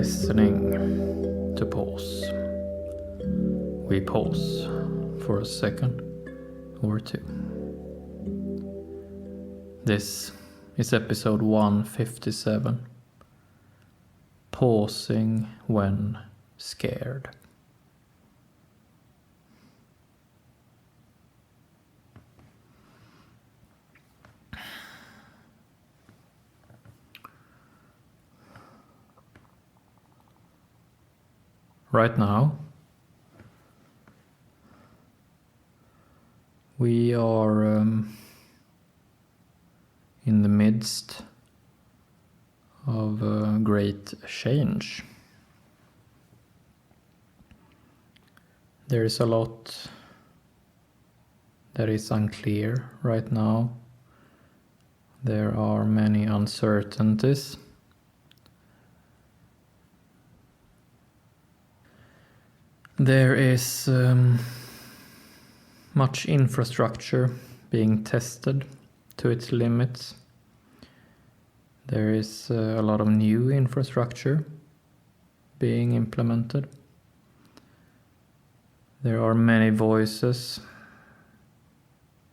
listening to pause. We pause for a second or two. This is episode 157. Pausing when scared. Right now, we are in the midst of a great change. There is a lot that is unclear right now. There are many uncertainties. There is much infrastructure being tested to its limits. There is a lot of new infrastructure being implemented. There are many voices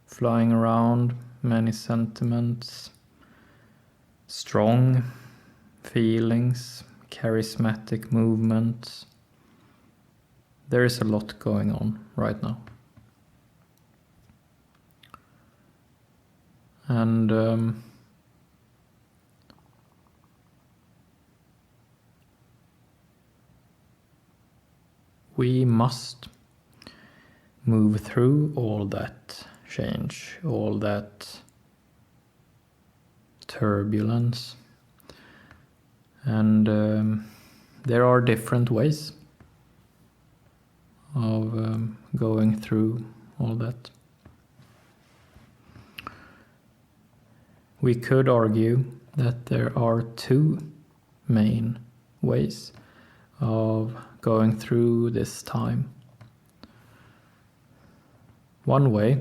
flying around, many sentiments, strong feelings, charismatic movements. There is a lot going on right now. And we must move through all that change, all that turbulence. And there are different ways of going through all that. We could argue that there are two main ways of going through this time. One way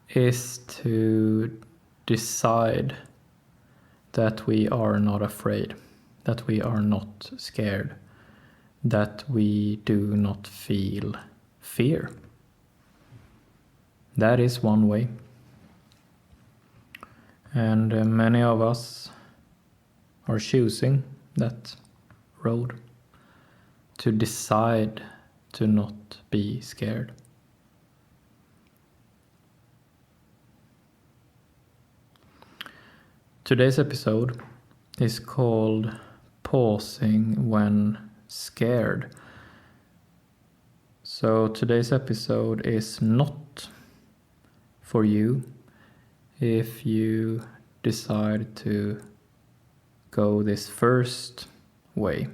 is to decide that we are not afraid, that we are not scared, that we do not feel fear. That is one way. And many of us are choosing that road, to decide to not be scared. Today's episode is called Pausing When Scared. So today's episode is not for you if you decide to go this first way.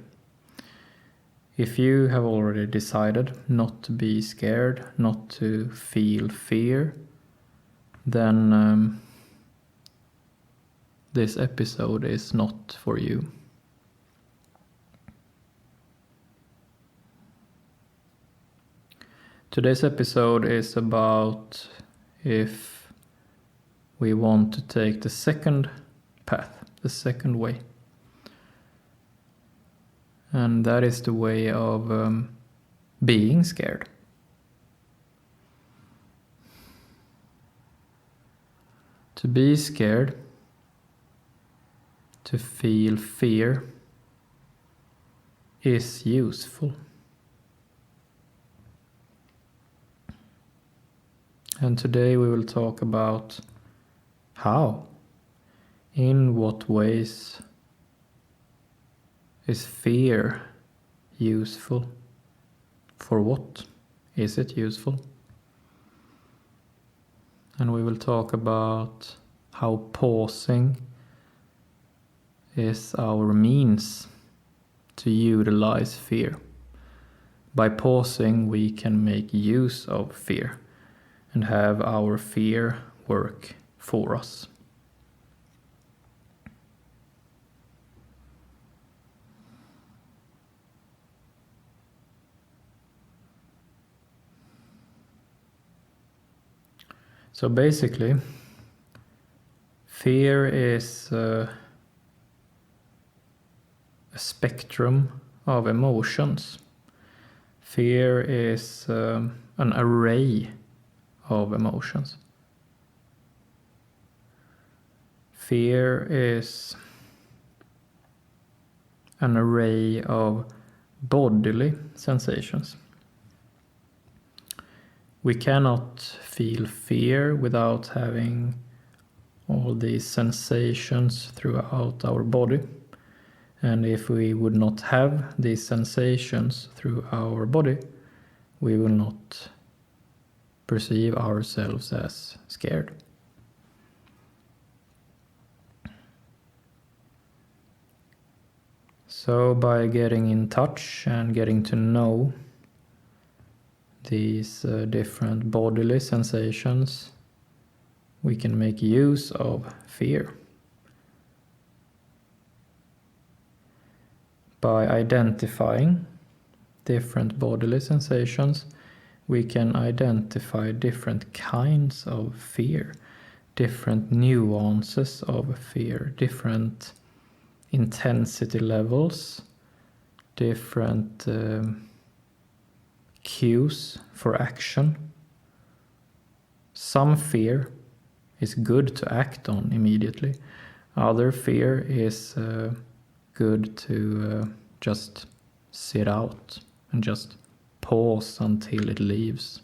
If you have already decided not to be scared, not to feel fear, then this episode is not for you. Today's episode is about if we want to take the second path, the second way. And that is the way of being scared. To be scared, to feel fear, is useful. And today we will talk about how, in what ways is fear useful? For what is it useful? And we will talk about how pausing is our means to utilize fear. By pausing, we can make use of fear and have our fear work for us. So basically, fear is a a spectrum of emotions. Fear is an array of emotions. Fear is an array of bodily sensations. We cannot feel fear without having all these sensations throughout our body. And if we would not have these sensations through our body, we will not perceive ourselves as scared. So by getting in touch and getting to know these different bodily sensations, we can make use of fear. By identifying different bodily sensations, we can identify different kinds of fear, different nuances of fear, different intensity levels, different cues for action. Some fear is good to act on immediately. Other fear is good to just sit out and just pause until it leaves.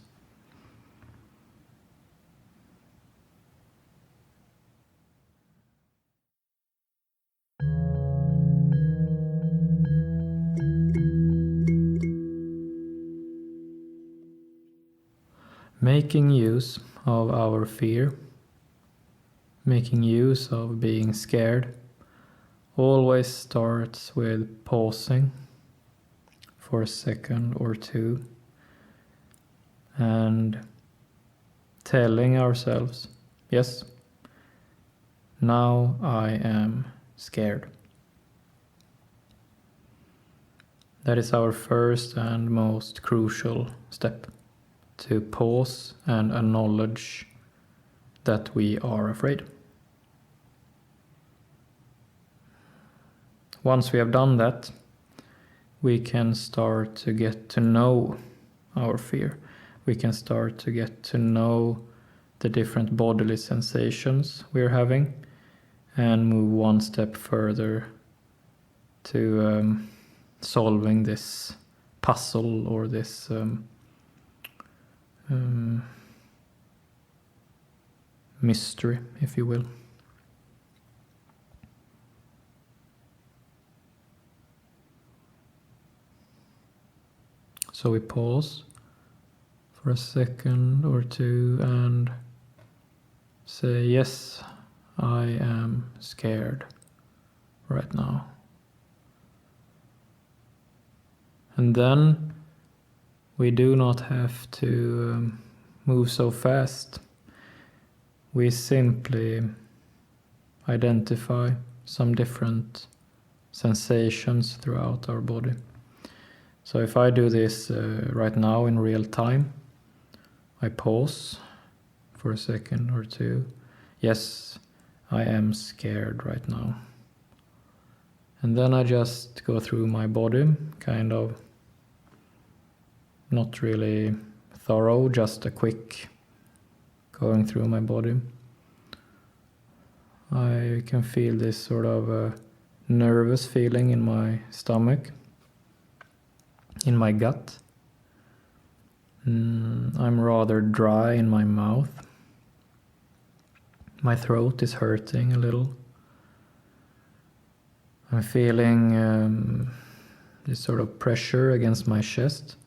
Making use of our fear, making use of being scared, always starts with pausing for a second or two and telling ourselves, yes, now I am scared. That is our first and most crucial step, to pause and acknowledge that we are afraid. Once we have done that, we can start to get to know our fear. We can start to get to know the different bodily sensations we're having and move one step further to solving this puzzle or this mystery, if you will. So we pause for a second or two and say, yes, I am scared right now. And then we do not have to move so fast. We simply identify some different sensations throughout our body. So if I do this right now in real time, I pause for a second or two. Yes, I am scared right now. And then I just go through my body, kind of not really thorough, just a quick going through my body. I can feel this sort of nervous feeling in my stomach, in my gut. I'm rather dry in my mouth. My throat is hurting a little. I'm feeling this sort of pressure against my chest.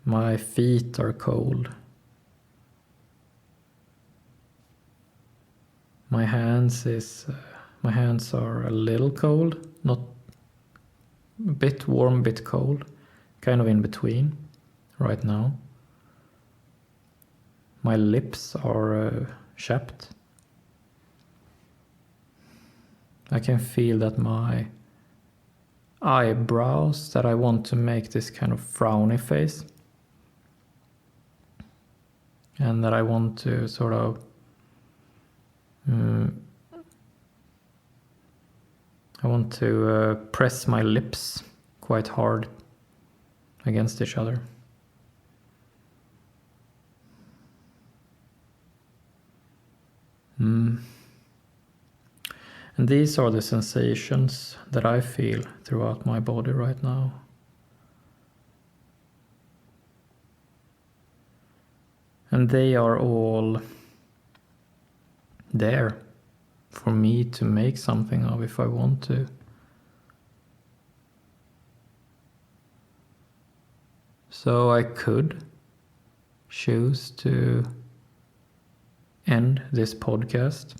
My feet are cold. My hands are a little cold, not a bit warm, a bit cold, kind of in between right now. My lips are chapped. I can feel that my eyebrows, that I want to make this kind of frowny face, and that I want to sort of I want to press my lips quite hard against each other. And these are the sensations that I feel throughout my body right now. And they are all there for me to make something of if I want to. So I could choose to end this podcast.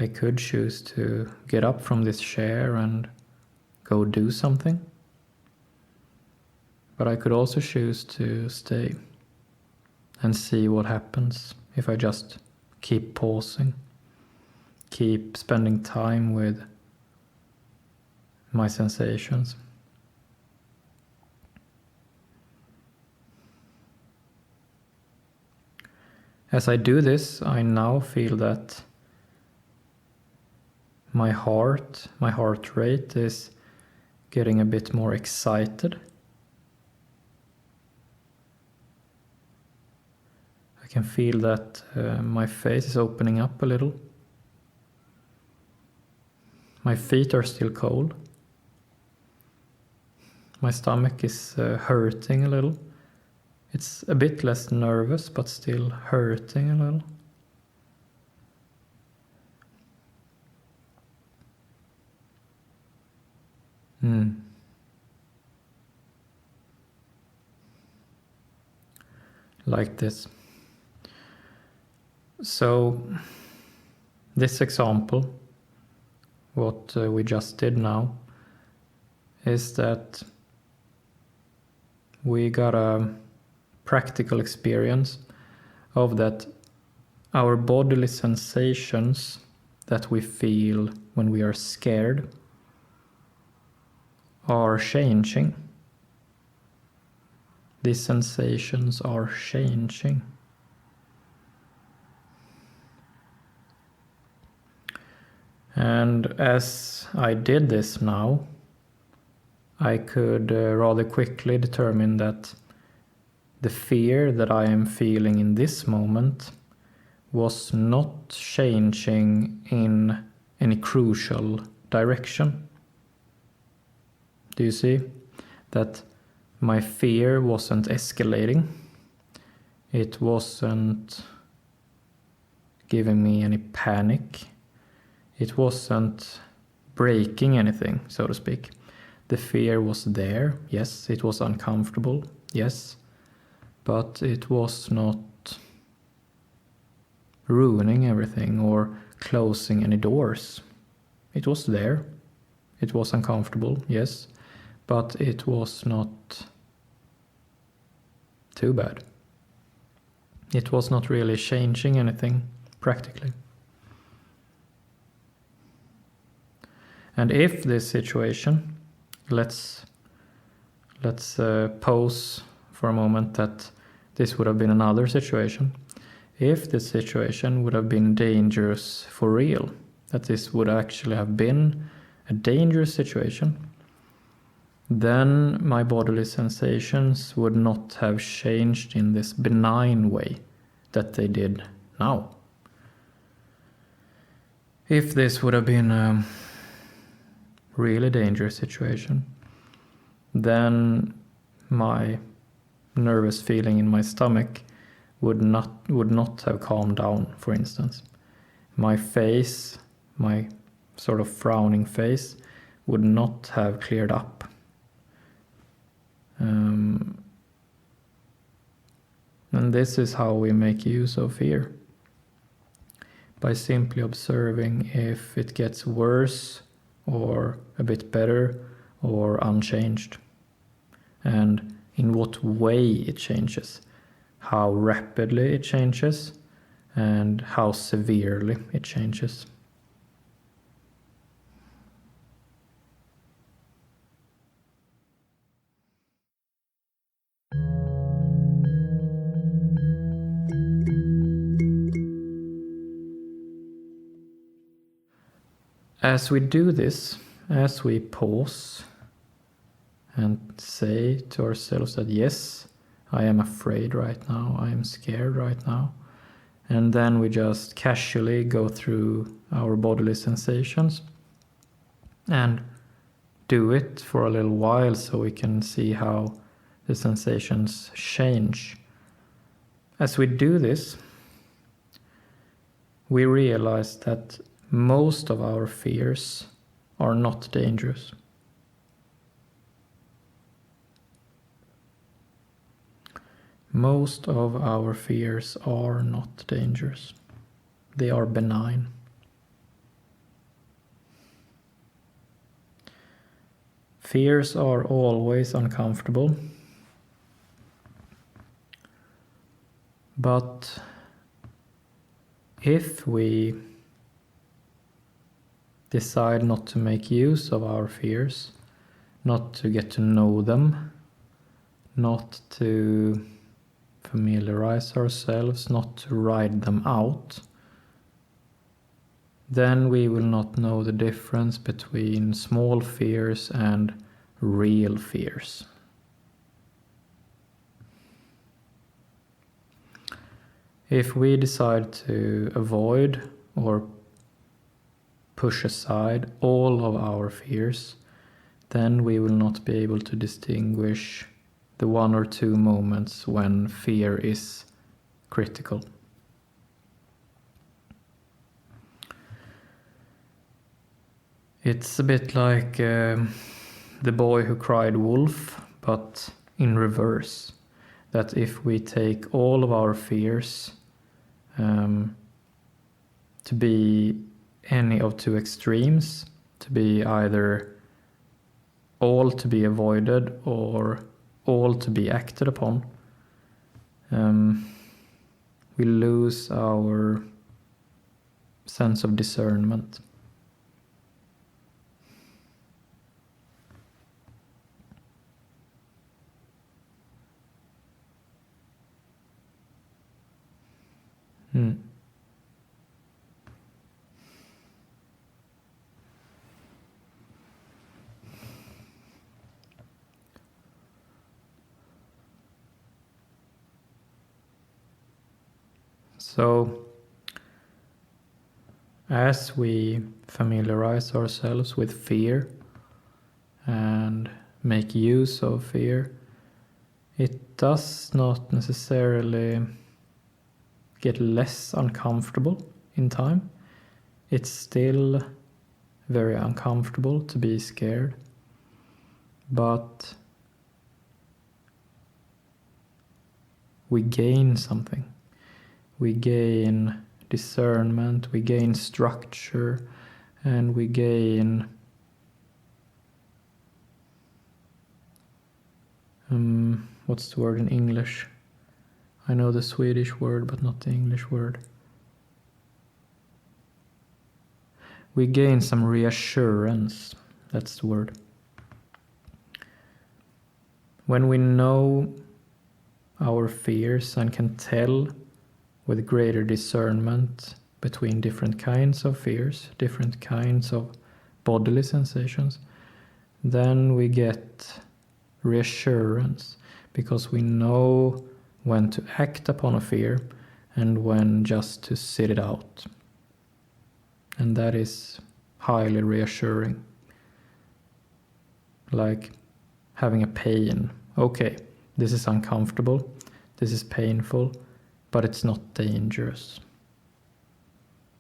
I could choose to get up from this chair and go do something. But I could also choose to stay and see what happens if I just keep pausing, keep spending time with my sensations. As I do this, I now feel that my heart rate is getting a bit more excited. I can feel that my face is opening up a little. My feet are still cold. My stomach is hurting a little. It's a bit less nervous, but still hurting a little. Like this. So, this example, what we just did now, is that we got a practical experience of that our bodily sensations that we feel when we are scared are changing. These sensations are changing. And as I did this now, I could rather quickly determine that the fear that I am feeling in this moment was not changing in any crucial direction. Do you see? That my fear wasn't escalating. It wasn't giving me any panic. It wasn't breaking anything, so to speak. The fear was there. Yes, it was uncomfortable. Yes. But it was not ruining everything or closing any doors. It was there. It was uncomfortable, yes. But it was not too bad. It was not really changing anything practically. And if this situation, let's pose for a moment that this would have been another situation. If this situation would have been dangerous for real, that this would actually have been a dangerous situation, then my bodily sensations would not have changed in this benign way that they did now. If this would have been a really dangerous situation, then my nervous feeling in my stomach would not have calmed down, for instance. My face, my sort of frowning face, would not have cleared up. And this is how we make use of fear. By simply observing if it gets worse or a bit better or unchanged. And in what way it changes. How rapidly it changes and how severely it changes. As we do this, as we pause and say to ourselves that yes, I am afraid right now, I am scared right now, and then we just casually go through our bodily sensations and do it for a little while so we can see how the sensations change. As we do this, we realize that most of our fears are not dangerous. Most of our fears are not dangerous. They are benign. Fears are always uncomfortable, but if we decide not to make use of our fears, not to get to know them, not to familiarize ourselves, not to ride them out, then we will not know the difference between small fears and real fears. If we decide to avoid or push aside all of our fears, then we will not be able to distinguish the 1 or 2 moments when fear is critical. It's a bit like the boy who cried wolf, but in reverse. That if we take all of our fears to be any of 2 extremes, to be either all to be avoided or all to be acted upon, we lose our sense of discernment. So, as we familiarize ourselves with fear and make use of fear, it does not necessarily get less uncomfortable in time. It's still very uncomfortable to be scared, but we gain something. We gain discernment, we gain structure, and we gain what's the word in English? I know the Swedish word, but not the English word. We gain some reassurance, that's the word. When we know our fears and can tell with greater discernment between different kinds of fears, different kinds of bodily sensations, then we get reassurance because we know when to act upon a fear and when just to sit it out. And that is highly reassuring. Like having a pain. Okay, this is uncomfortable, this is painful, but it's not dangerous.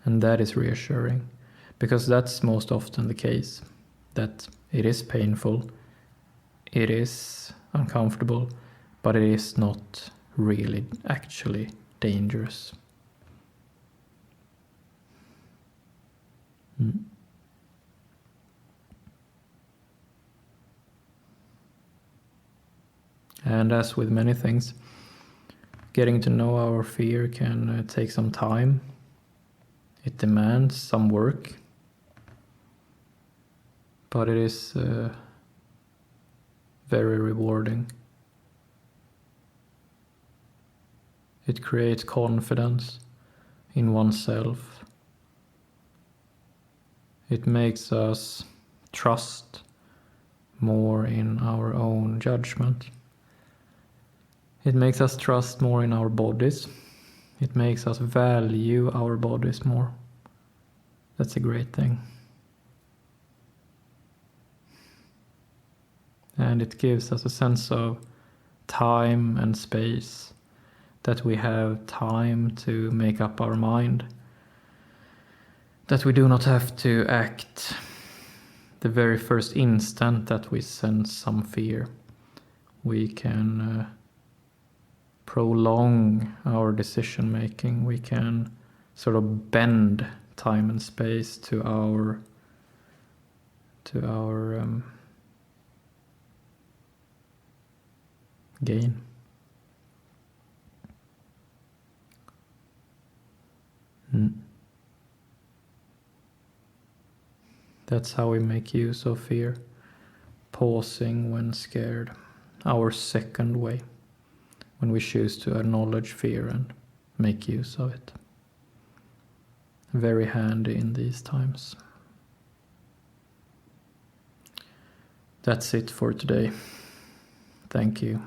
And that is reassuring, because that's most often the case, that it is painful, it is uncomfortable, but it is not really actually dangerous. And as with many things, getting to know our fear can take some time. It demands some work, but it is very rewarding. It creates confidence in oneself. It makes us trust more in our own judgment. It makes us trust more in our bodies. It makes us value our bodies more. That's a great thing. And it gives us a sense of time and space, that we have time to make up our mind, that we do not have to act the very first instant that we sense some fear. We can prolong our decision making. We can sort of bend time and space to our gain. That's how we make use of fear. Pausing when scared. Our second way, when we choose to acknowledge fear and make use of it. Very handy in these times. That's it for today. Thank you.